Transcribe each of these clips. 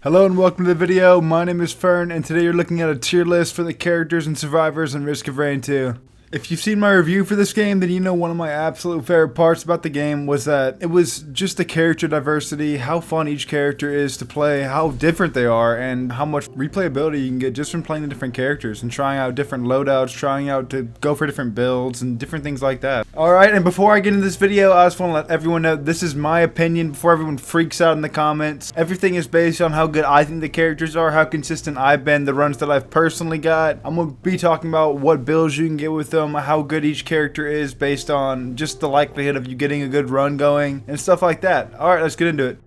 Hello and welcome to the video. My name is Fern and today you're looking at a tier list for the characters and survivors in Risk of Rain 2. If you've seen my review for this game, then you know one of my absolute favorite parts about the game was that it was just the character diversity, how fun each character is to play, how different they are, and how much replayability you can get just from playing the different characters and trying out different loadouts, trying out to go for different builds and different things like that. Alright, and before I get into this video, I just want to let everyone know this is my opinion before everyone freaks out in the comments. Everything is based on how good I think the characters are, how consistent I've been, the runs that I've personally got. I'm going to be talking about what builds you can get with them, how good each character is based on just the likelihood of you getting a good run going and stuff like that. Alright, let's get into it.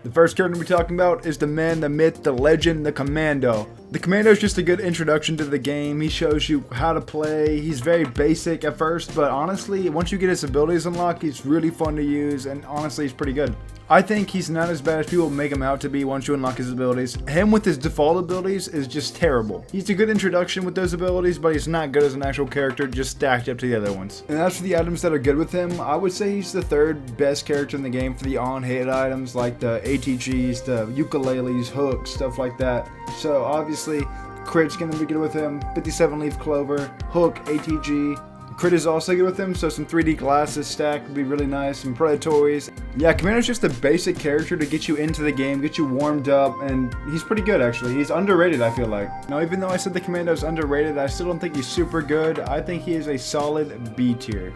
The first character we're talking about is the man, the myth, the legend, the Commando. The Commando is just a good introduction to the game. He shows you how to play. He's very basic at first, but honestly, once you get his abilities unlocked, he's really fun to use, and honestly, he's pretty good. I think he's not as bad as people make him out to be once you unlock his abilities. Him with his default abilities is just terrible. He's a good introduction with those abilities, but he's not good as an actual character, just stacked up to the other ones. And as for the items that are good with him, I would say he's the third best character in the game for the on-hit items like the ATGs, the ukuleles, hooks, stuff like that. So obviously, Crit's gonna be good with him, 57 Leaf Clover, Hook, ATG. Crit is also good with him, so some 3D glasses stacked would be really nice, some Predatories. Yeah, Commando's just a basic character to get you into the game, get you warmed up, and he's pretty good actually. He's underrated, I feel like. Now, even though I said the Commando's underrated, I still don't think he's super good. I think he is a solid B tier.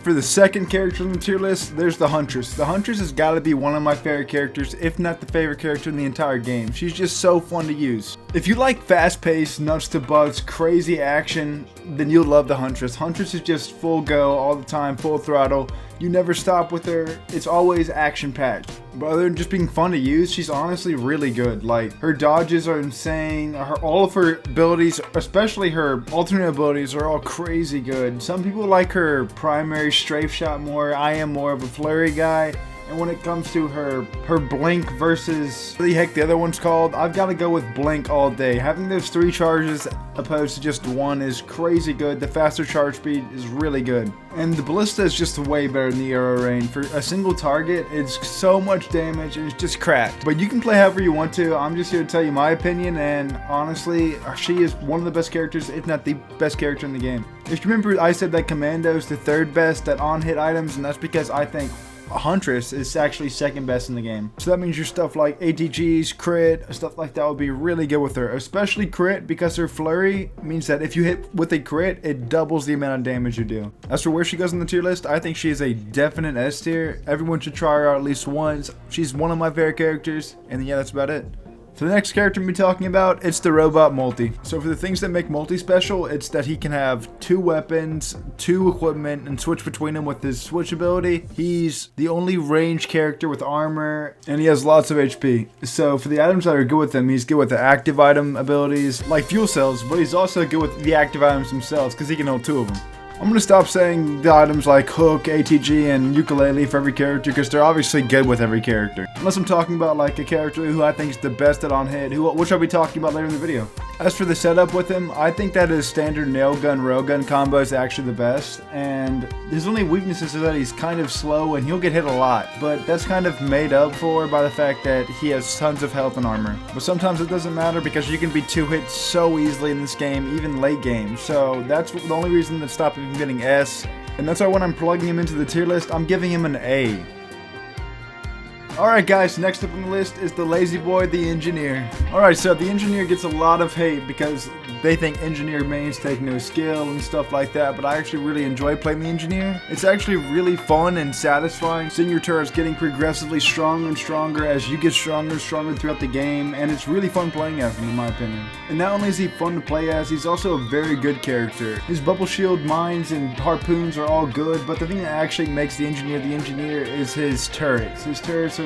For the second character on the tier list, there's the Huntress. The Huntress has got to be one of my favorite characters, if not the favorite character in the entire game. She's just so fun to use. If you like fast-paced, nuts to butts, crazy action, then you'll love the Huntress. Huntress is just full go all the time, full throttle. You never stop with her. It's always action-packed. But other than just being fun to use, she's honestly really good. Like, her dodges are insane. All of her abilities, especially her alternate abilities, are all crazy good. Some people like her primary strafe shot more. I am more of a flurry guy. And when it comes to her blink versus what the heck the other one's called, I've got to go with blink all day. Having those 3 charges opposed to just 1 is crazy good. The faster charge speed is really good. And the ballista is just way better than the arrow rain. For a single target, it's so much damage and it's just cracked. But you can play however you want to. I'm just here to tell you my opinion, and honestly, she is one of the best characters, if not the best character in the game. If you remember, I said that Commando is the third best at on-hit items, and that's because I think Huntress is actually second best in the game. So that means your stuff like ATGs, Crit, stuff like that would be really good with her. Especially Crit, because her flurry means that if you hit with a crit, it doubles the amount of damage you do. As for where she goes on the tier list, I think she is a definite S tier. Everyone should try her out at least once. She's one of my favorite characters, and yeah, that's about it. For the next character we'll be talking about, it's the Robot Multi. So for the things that make Multi special, it's that he can have 2 weapons, 2 equipment, and switch between them with his switch ability. He's the only ranged character with armor, and he has lots of HP. So for the items that are good with him, he's good with the active item abilities, like fuel cells, but he's also good with the active items themselves, because he can hold 2 of them. I'm going to stop saying the items like Hook, ATG, and Ukulele for every character because they're obviously good with every character. Unless I'm talking about like a character who I think is the best at on-hit, which I'll be talking about later in the video. As for the setup with him, I think that his standard nail gun, railgun combo is actually the best, and his only weaknesses is that he's kind of slow and he'll get hit a lot, but that's kind of made up for by the fact that he has tons of health and armor. But sometimes it doesn't matter because you can be 2-hit so easily in this game, even late game, so that's the only reason that stopped him from getting S, and that's why when I'm plugging him into the tier list, I'm giving him an A. Alright guys, next up on the list is the Lazy Boy, the Engineer. Alright, so the Engineer gets a lot of hate because they think Engineer mains take no skill and stuff like that, but I actually really enjoy playing the Engineer. It's actually really fun and satisfying seeing your turrets getting progressively stronger and stronger as you get stronger and stronger throughout the game, and it's really fun playing as him in my opinion. And not only is he fun to play as, he's also a very good character. His bubble shield, mines, and harpoons are all good, but the thing that actually makes the Engineer is his turrets. His turrets are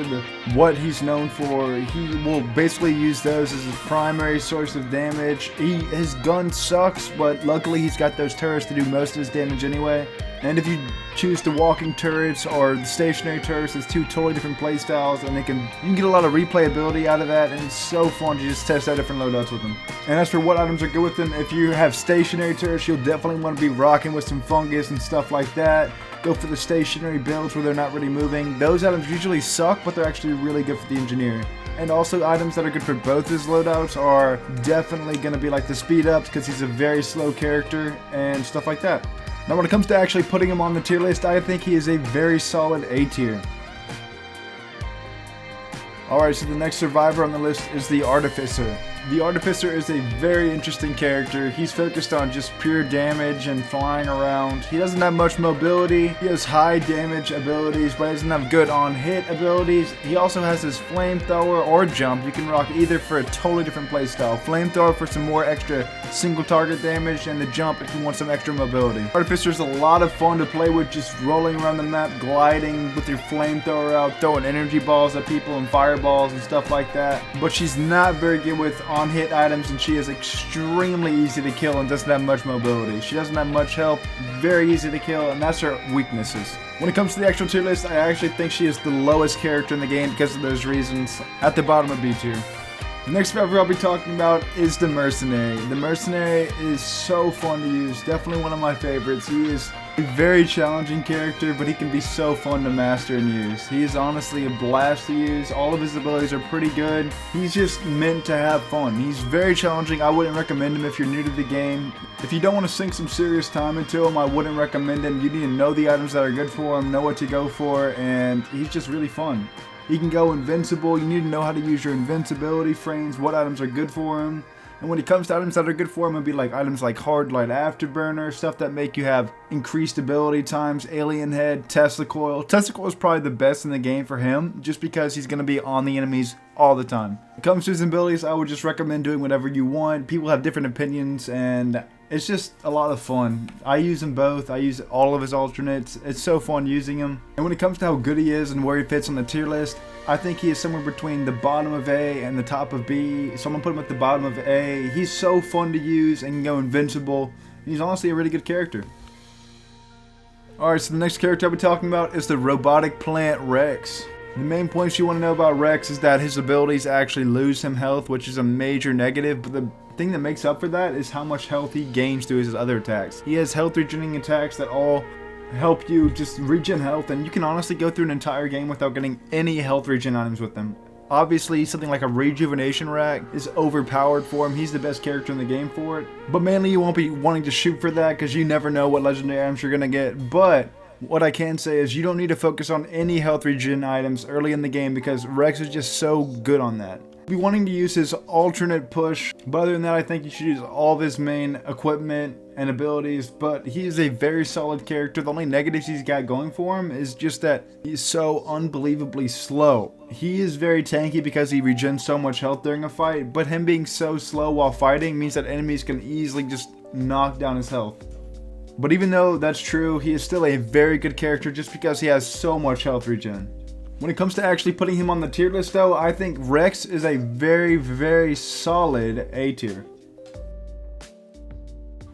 what he's known for. He will basically use those as his primary source of damage. His gun sucks, but luckily he's got those turrets to do most of his damage anyway. And if you choose the walking turrets or the stationary turrets, it's 2 totally different playstyles, and you can get a lot of replayability out of that, and it's so fun to just test out different loadouts with them. And as for what items are good with them, if you have stationary turrets, you'll definitely want to be rocking with some fungus and stuff like that. Go for the stationary builds where they're not really moving. Those items usually suck, but they're actually really good for the engineer. And also items that are good for both his loadouts are definitely going to be like the speed ups, because he's a very slow character and stuff like that. Now when it comes to actually putting him on the tier list, I think he is a very solid A tier. Alright, so the next survivor on the list is the Artificer. The Artificer is a very interesting character. He's focused on just pure damage and flying around. He doesn't have much mobility. He has high damage abilities, but he doesn't have good on-hit abilities. He also has his flamethrower or jump. You can rock either for a totally different playstyle. Flamethrower for some more extra single target damage, and the jump if you want some extra mobility. Artificer is a lot of fun to play with, just rolling around the map, gliding with your flamethrower out, throwing energy balls at people and fireballs and stuff like that. But she's not very good with on-hit items, and she is extremely easy to kill and doesn't have much mobility. She doesn't have much health, very easy to kill, and that's her weaknesses. When it comes to the actual tier list, I actually think she is the lowest character in the game because of those reasons, at the bottom of B tier. The next survivor I'll be talking about is the Mercenary. The Mercenary is so fun to use, definitely one of my favorites. He is a very challenging character, but he can be so fun to master and use. He is honestly a blast to use. All of his abilities are pretty good. He's just meant to have fun. He's very challenging. I wouldn't recommend him if you're new to the game. If you don't want to sink some serious time into him, I wouldn't recommend him. You need to know the items that are good for him, know what to go for, and he's just really fun. He can go invincible. You need to know how to use your invincibility frames, what items are good for him. And when it comes to items that are good for him, it'd be like items like Hard Light Afterburner, stuff that make you have increased ability times, Alien Head, Tesla Coil. Tesla Coil is probably the best in the game for him, just because he's going to be on the enemies all the time. When it comes to his abilities, I would just recommend doing whatever you want. People have different opinions, and it's just a lot of fun. I use them both. I use all of his alternates. It's so fun using him. And when it comes to how good he is and where he fits on the tier list, I think he is somewhere between the bottom of A and the top of B. So I'm going to put him at the bottom of A. He's so fun to use and can go invincible. He's honestly a really good character. Alright, so the next character I'll be talking about is the robotic plant Rex. The main points you want to know about Rex is that his abilities actually lose him health, which is a major negative, but the thing that makes up for that is how much health he gains through his other attacks. He has health regenerating attacks that all help you just regen health, and you can honestly go through an entire game without getting any health regen items with them. Obviously, something like a rejuvenation rack is overpowered for him. He's the best character in the game for it. But mainly you won't be wanting to shoot for that because you never know what legendary items you're going to get. But what I can say is you don't need to focus on any health regen items early in the game because Rex is just so good on that. Be wanting to use his alternate push, but other than that I think you should use all of his main equipment and abilities, but he is a very solid character. The only negatives he's got going for him is just that he's so unbelievably slow. He is very tanky because he regens so much health during a fight, but him being so slow while fighting means that enemies can easily just knock down his health. But even though that's true, he is still a very good character just because he has so much health regen. When it comes to actually putting him on the tier list though, I think Rex is a very, very solid A tier.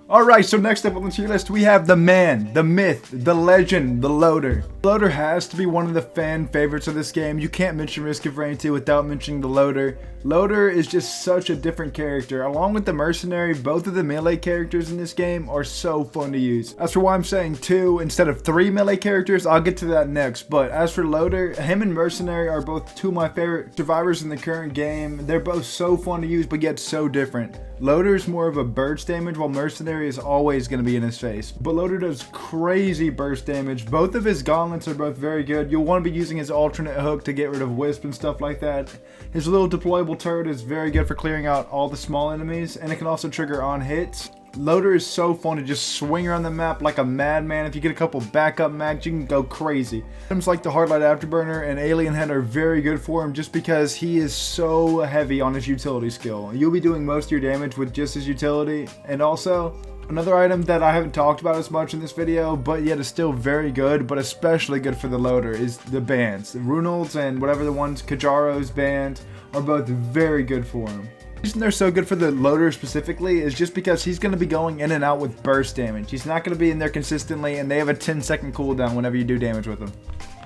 Alright, so next up on the tier list we have the man, the myth, the legend, the Loader. Loader has to be one of the fan favorites of this game. You can't mention Risk of Rain 2 without mentioning the Loader. Loader is just such a different character. Along with the Mercenary, both of the melee characters in this game are so fun to use. As for why I'm saying 2 instead of 3 melee characters, I'll get to that next. But as for Loader, him and Mercenary are both two of my favorite survivors in the current game. They're both so fun to use, but yet so different. Loader is more of a burst damage, while Mercenary is always going to be in his face. But Loader does crazy burst damage. Both of his gauntlets are both very good. You'll want to be using his alternate hook to get rid of Wisp and stuff like that. His little deployable turret is very good for clearing out all the small enemies, and it can also trigger on hits. Loader is so fun to just swing around the map like a madman. If you get a couple backup mags, you can go crazy. Items like the Hard Light Afterburner and Alien Head are very good for him just because he is so heavy on his utility skill. You'll be doing most of your damage with just his utility. And also, another item that I haven't talked about as much in this video, but yet is still very good, but especially good for the Loader, is the bands. The Runald's and whatever the ones, Kajaro's band, are both very good for him. The reason they're so good for the Loader specifically is just because he's going to be going in and out with burst damage. He's not going to be in there consistently, and they have a 10-second cooldown whenever you do damage with him.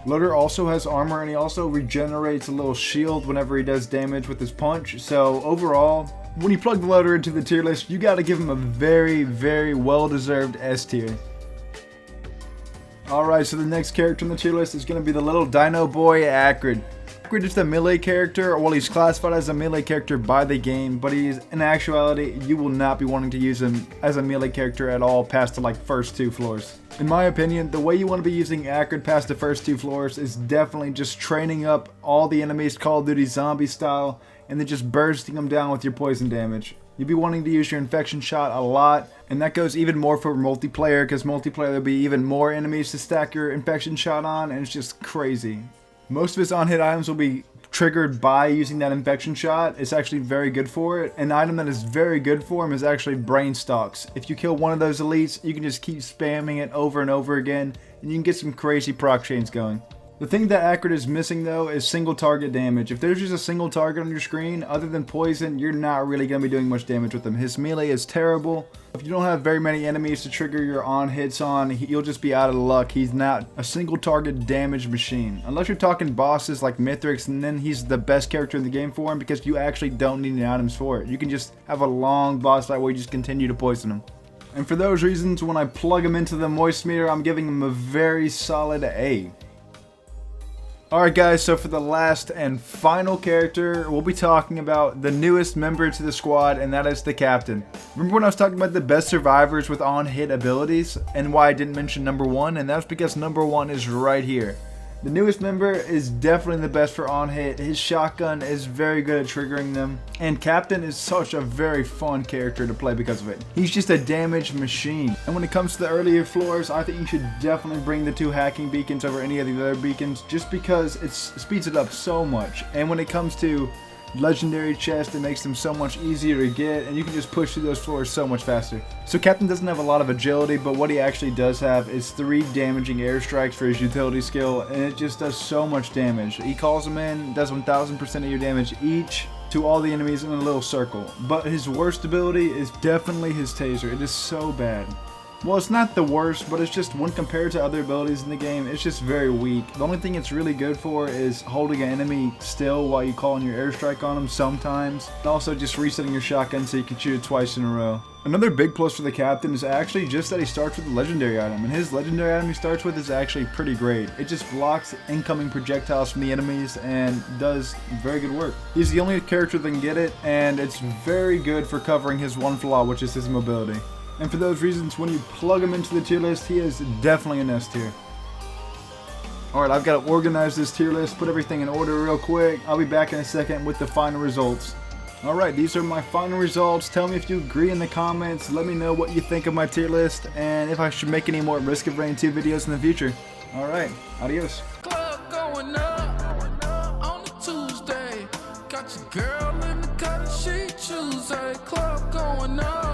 Loader also has armor, and he also regenerates a little shield whenever he does damage with his punch. So overall, when you plug the Loader into the tier list, you got to give him a very, very well-deserved S tier. Alright, so the next character on the tier list is going to be the little dino boy Acrid. Acrid is a melee character, well, he's classified as a melee character by the game, but he's, in actuality, you will not be wanting to use him as a melee character at all past the first 2 floors. In my opinion, the way you want to be using Acrid past the first 2 floors is definitely just training up all the enemies Call of Duty zombie style, and then just bursting them down with your poison damage. You'll be wanting to use your infection shot a lot, and that goes even more for multiplayer, because multiplayer there'll be even more enemies to stack your infection shot on, and it's just crazy. Most of his on-hit items will be triggered by using that infection shot. It's actually very good for it. An item that is very good for him is actually brain stalks. If you kill one of those elites, you can just keep spamming it over and over again, and you can get some crazy proc chains going. The thing that Acrid is missing though is single target damage. If there's just a single target on your screen, other than poison, you're not really going to be doing much damage with him. His melee is terrible. If you don't have very many enemies to trigger your on hits on, you'll just be out of luck. He's not a single target damage machine. Unless you're talking bosses like Mithrix, and then he's the best character in the game for him because you actually don't need any items for it. You can just have a long boss fight where you just continue to poison him. And for those reasons, when I plug him into the moist meter, I'm giving him a very solid A. Alright guys, so for the last and final character, we'll be talking about the newest member to the squad, and that is the Captain. Remember when I was talking about the best survivors with on-hit abilities, and why I didn't mention number 1? And that's because number 1 is right here. The newest member is definitely the best for on-hit. His shotgun is very good at triggering them, and Captain is such a very fun character to play because of it. He's just a damage machine. And when it comes to the earlier floors, I think you should definitely bring the 2 hacking beacons over any of the other beacons, just because it speeds it up so much. And when it comes to legendary chests, it makes them so much easier to get, and you can just push through those floors so much faster. So Captain doesn't have a lot of agility, but what he actually does have is 3 damaging airstrikes for his utility skill, and it just does so much damage. He calls them in, does 1000% of your damage each to all the enemies in a little circle. But his worst ability is definitely his taser. It is so bad. Well, it's not the worst, but it's just when compared to other abilities in the game, it's just very weak. The only thing it's really good for is holding an enemy still while you call in your airstrike on them sometimes. And also just resetting your shotgun so you can shoot it twice in a row. Another big plus for the Captain is actually just that he starts with a legendary item, and his legendary item he starts with is actually pretty great. It just blocks incoming projectiles from the enemies and does very good work. He's the only character that can get it, and it's very good for covering his one flaw, which is his mobility. And for those reasons, when you plug him into the tier list, he is definitely an S tier. Alright, I've got to organize this tier list, put everything in order real quick. I'll be back in a second with the final results. Alright, these are my final results. Tell me if you agree in the comments. Let me know what you think of my tier list, and if I should make any more Risk of Rain 2 videos in the future. Alright, adios. Club going up on a Tuesday. Got your girl in the cut, she Tuesday. Club going up.